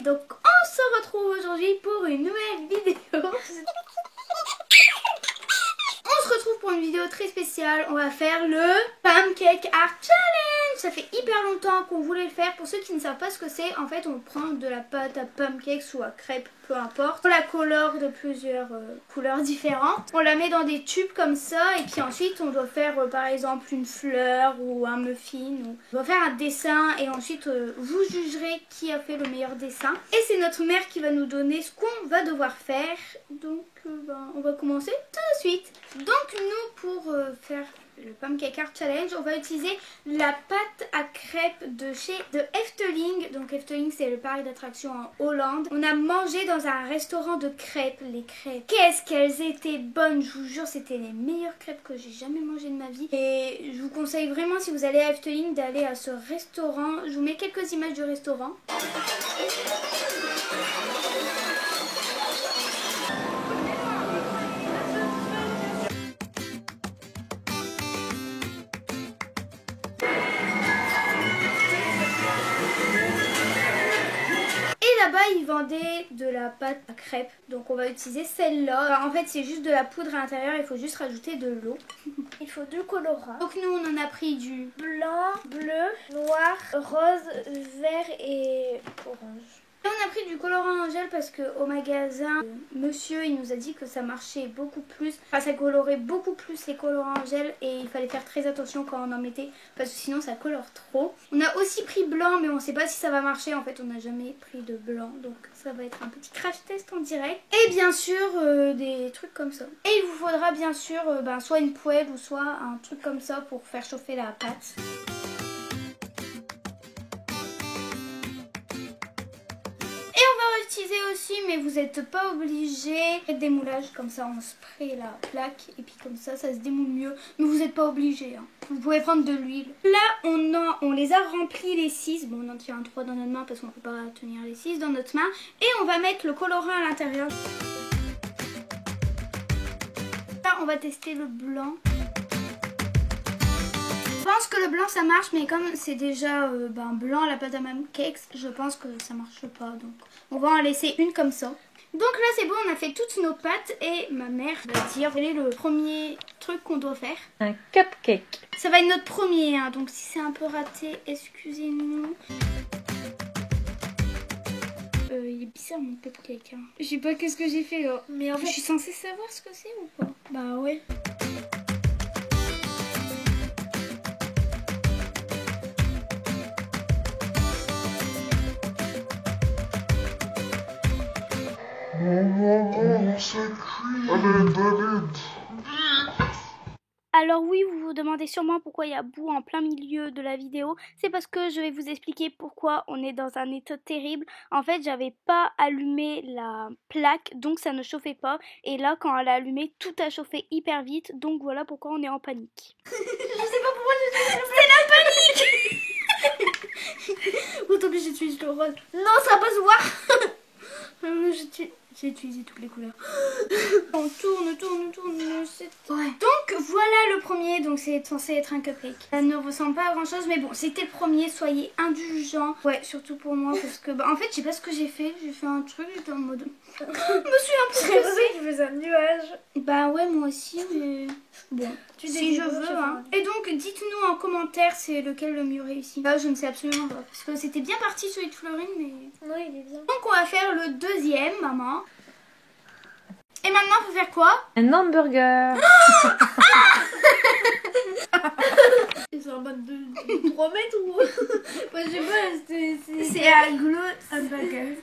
Donc on se retrouve aujourd'hui pour une nouvelle vidéo. On se retrouve pour une vidéo très spéciale. On va faire le Pancake Art Challenge. Ça fait hyper longtemps qu'on voulait le faire. Pour ceux qui ne savent pas ce que c'est, en fait on prend de la pâte à pancakes ou à crêpes, peu importe. On la colore de plusieurs couleurs différentes. On la met dans des tubes comme ça et puis ensuite on doit faire par exemple une fleur ou un muffin. On doit faire un dessin et ensuite vous jugerez qui a fait le meilleur dessin. Et c'est notre mère qui va nous donner ce qu'on va devoir faire. Donc on va commencer tout de suite. Donc nous pour faire le Pancake Art Challenge, on va utiliser la pâte à crêpes de chez Efteling. Donc Efteling c'est le parc d'attractions en Hollande. On a mangé dans un restaurant de crêpes. Les crêpes, qu'est-ce qu'elles étaient bonnes, je vous jure, c'était les meilleures crêpes que j'ai jamais mangées de ma vie. Et je vous conseille vraiment, si vous allez à Efteling, d'aller à ce restaurant. Je vous mets quelques images du restaurant. Là-bas ils vendaient de la pâte à crêpes, donc on va utiliser celle-là. En fait c'est juste de la poudre à l'intérieur, il faut juste rajouter de l'eau. Il faut deux colorants. Donc nous on en a pris du blanc, bleu, noir, rose, vert et orange. Et on a pris du colorant en gel parce qu'au magasin, monsieur il nous a dit que ça marchait beaucoup plus, enfin ça colorait beaucoup plus les colorants en gel et il fallait faire très attention quand on en mettait parce que sinon ça colore trop. On a aussi pris blanc mais on ne sait pas si ça va marcher, en fait on n'a jamais pris de blanc donc ça va être un petit crash test en direct. Et bien sûr des trucs comme ça. Et il vous faudra bien sûr soit une poêle ou soit un truc comme ça pour faire chauffer la pâte. Utiliser aussi, mais vous n'êtes pas obligé. Faites des moulages comme ça, on spray la plaque et puis comme ça, ça se démoule mieux. Mais vous n'êtes pas obligé. Hein. Vous pouvez prendre de l'huile. Là, on les a remplis les 6. Bon, on en tient 3 dans notre main parce qu'on ne peut pas tenir les 6 dans notre main. Et on va mettre le colorant à l'intérieur. Là, on va tester le blanc. Je pense que le blanc ça marche, mais comme c'est déjà blanc la pâte à pancakes, je pense que ça marche pas, donc on va en laisser une comme ça. Donc là c'est bon, on a fait toutes nos pâtes et ma mère va dire quel est le premier truc qu'on doit faire. Un cupcake. Ça va être notre premier, hein, donc si c'est un peu raté, excusez-nous. Il est bizarre mon cupcake, hein. Je sais pas qu'est-ce que j'ai fait là. Mais en fait, je suis censée savoir ce que c'est ou pas? Bah ouais. Alors oui, vous vous demandez sûrement pourquoi il y a boue en plein milieu de la vidéo. C'est parce que je vais vous expliquer pourquoi on est dans un état terrible. En fait, j'avais pas allumé la plaque, donc ça ne chauffait pas. Et là, quand elle a allumé, tout a chauffé hyper vite. Donc voilà pourquoi on est en panique. Je sais pas pourquoi c'est la panique. Autant que j'utilise le rose. Non, ça va pas se voir. J'ai utilisé toutes les couleurs. On tourne. Ouais. Donc voilà le premier, donc c'est censé être un cupcake. Ça ne ressemble pas à grand chose, mais bon, c'était le premier, soyez indulgents. Ouais, surtout pour moi, parce que en fait, je sais pas ce que j'ai fait. J'ai fait un truc, j'étais en mode. Je me suis un peu stressée. Je faisais un nuage. Bah ouais, moi aussi, mais bon, si je veux. Hein. Et donc, dites-nous en commentaire c'est lequel le mieux réussi. Là, je ne sais absolument pas. Parce que c'était bien parti celui de Florine, mais. Ouais, il est bien. Donc, on va faire le deuxième, maman. Et maintenant, faut faire quoi? Un hamburger. C'est un mode de 3 mètres ou... Moi, je sais pas, c'est un glow hamburger.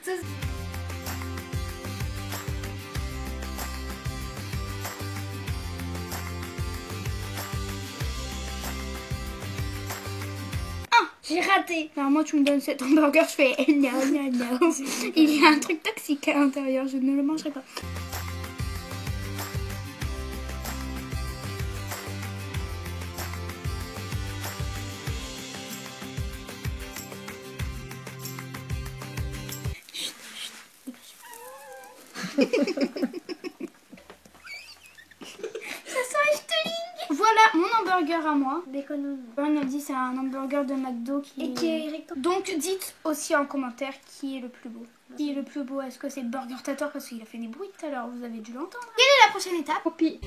J'ai raté. Alors moi tu me donnes cet hamburger, je fais non. Il y a un truc toxique à l'intérieur, je ne le mangerai pas. Ça sent Efteling. Voilà, mon hamburger à moi. Bacon. On a dit c'est un hamburger de McDo qui est rectangle. Donc dites aussi en commentaire qui est le plus beau. Qui est le plus beau? Est-ce que c'est Burger Tator parce qu'il a fait des bruits tout à l'heure, vous avez dû l'entendre. Quelle est la prochaine étape? Poppy.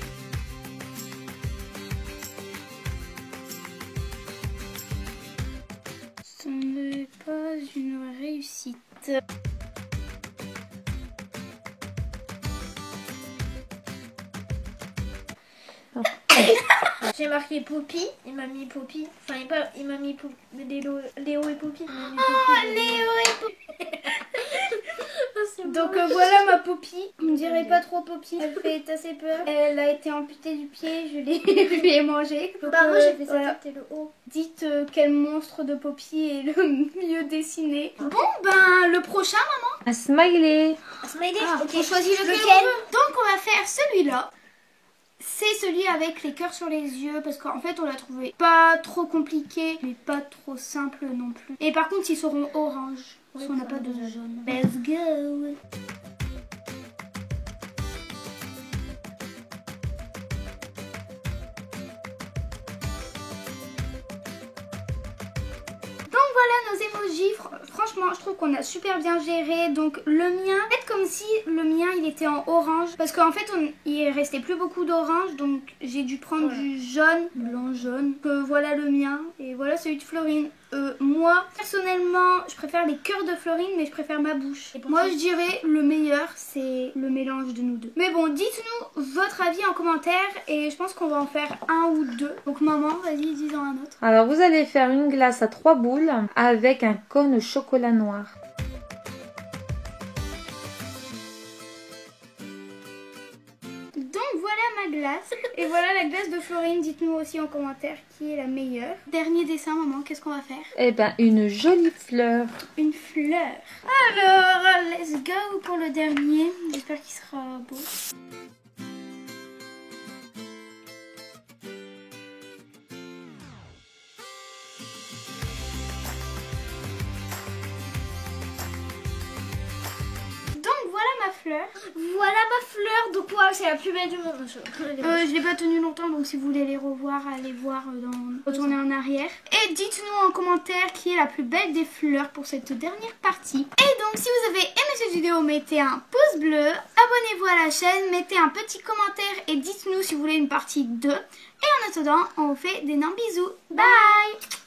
Ce n'est pas une réussite. J'ai marqué Poppy, il m'a mis Poppy. Enfin, il m'a mis Léo et Poppy. Oh, Léo et Poppy. Donc voilà ma Poppy. Vous me direz pas trop Poppy, elle fait assez peur. Elle a été amputée du pied, je l'ai mangée. Donc, Bah moi j'ai fait ça, voilà. c'était le haut. Dites quel monstre de Poppy est le mieux dessiné. Bon ben le prochain maman. Ah, Un smiley. Smiley. Ok, on choisit lequel on veut. Donc on va faire celui-là. C'est celui avec les cœurs sur les yeux parce qu'en fait on l'a trouvé pas trop compliqué mais pas trop simple non plus. Et par contre ils seront orange parce qu'on n'a pas de jaune. Let's go. Donc voilà nos emojis, franchement je trouve qu'on a super bien géré. Donc le mien, faites comme si le mien il était en orange parce qu'en fait il restait plus beaucoup d'orange donc j'ai dû prendre du jaune, blanc jaune. Voilà le mien et voilà celui de Florine. Moi personnellement je préfère les cœurs de Florine mais je préfère ma bouche. Moi je dirais le meilleur c'est le mélange de nous deux. Mais bon dites-nous votre avis en commentaire et je pense qu'on va en faire un ou deux. Donc maman vas-y dis-en un autre. Alors vous allez faire une glace à 3 boules avec un cône au chocolat noir. Donc voilà ma glace. Et voilà la glace de Florine. Dites-nous aussi en commentaire qui est la meilleure. Dernier dessin maman, qu'est-ce qu'on va faire? Eh ben une jolie fleur. Une fleur. Alors let's go pour le dernier. J'espère qu'il sera beau. Donc voilà ma fleur. Voilà ma fleur, donc wow, c'est la plus belle du monde. Je l'ai pas tenue longtemps donc si vous voulez les revoir, allez voir retourner en arrière. Et dites-nous en commentaire qui est la plus belle des fleurs pour cette dernière partie. Et donc si vous avez aimé cette vidéo, mettez un pouce bleu, abonnez-vous à la chaîne, mettez un petit commentaire et dites-nous si vous voulez une partie 2. Et en attendant, on vous fait d'énormes bisous. Bye!